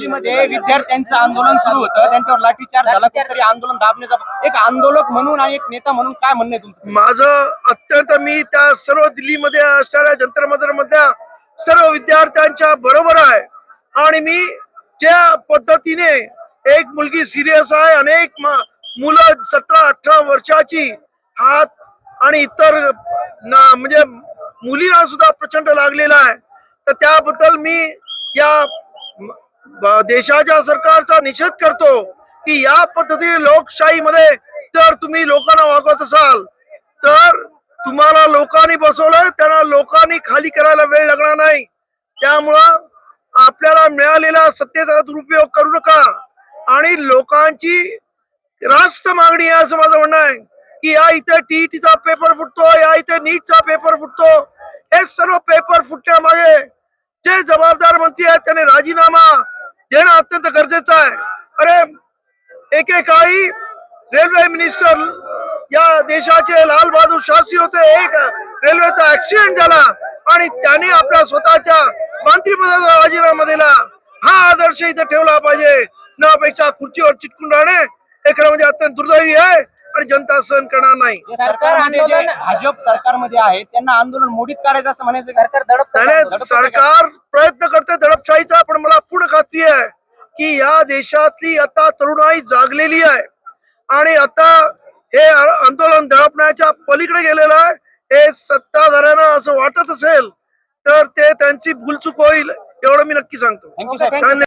दिल्लीमध्ये विद्यार्थ्यांचं आंदोलन सुरू होतं, त्यांच्यावर लाठीचार्ज झाला, कुठेतरी आंदोलन दाबण्याचा एक आंदोलक म्हणून आणि एक नेता म्हणून काय म्हणणं आहे तुमचं? माझं अत्यंत मी त्या सर्व दिल्लीमध्ये असणाऱ्या जंतर मंतर मधल्या सर्व विद्यार्थ्यांच्या बरोबर आहे आणि मी ज्या पद्धतीने एक मुलगी सिरियस आहे, अनेक मुलं 17-18 वर्षाची हात आणि इतर म्हणजे मुलींना सुद्धा प्रचंड लागलेला आहे, तर त्याबद्दल मी या देशाच्या सरकारचा निषेध करतो की या पद्धतीने लोकशाहीमध्ये जर तुम्ही लोकांना वागवत असाल तर तुम्हाला लोकांनी बसवलंय, त्यांना लोकांनी खाली करायला वेळ लागणार नाही. त्यामुळं आपल्याला मिळालेला सत्तेचा दुरुपयोग करू नका आणि लोकांची रास्त मागणी आहे असं माझं म्हणणं आहे की या इथे टीईटीचा पेपर फुटतो, या इथे नीटचा पेपर फुटतो, हे सर्व पेपर फुटण्यामागे जे जबाबदार मंत्री आहेत त्यांनी राजीनामा देणं अत्यंत गरजेचं आहे. अरे एकेकाळी रेल्वे मिनिस्टर या देशाचे लाल बहादूर शास्त्री होते, एक रेल्वेचा ऍक्सिडेंट झाला आणि त्यांनी आपल्या स्वतःच्या मंत्रिपदाचा राजीनामा दिला. हा आदर्श इथे ठेवला पाहिजे, न अपेक्षा खुर्चीवर चिटकून राहणे हे खरं म्हणजे अत्यंत दुर्दैवी आहे आणि जनता सहन करणार नाही. भाजप सरकारमध्ये आहे त्यांना आंदोलन मोडीत काढायचं असं म्हणायचं. सरकार प्रयत्न करते दडपशाहीचा, पण मला पूर्ण खात्री आहे की या देशातली आता तरुणाई जागलेली आहे आणि आता हे आंदोलन दडपण्याच्या पलीकडे गेलेलं आहे. हे सत्ताधाऱ्यांना असं वाटत असेल तर ते त्यांची भूलचूक होईल एवढं मी नक्की सांगतो. धन्यवाद.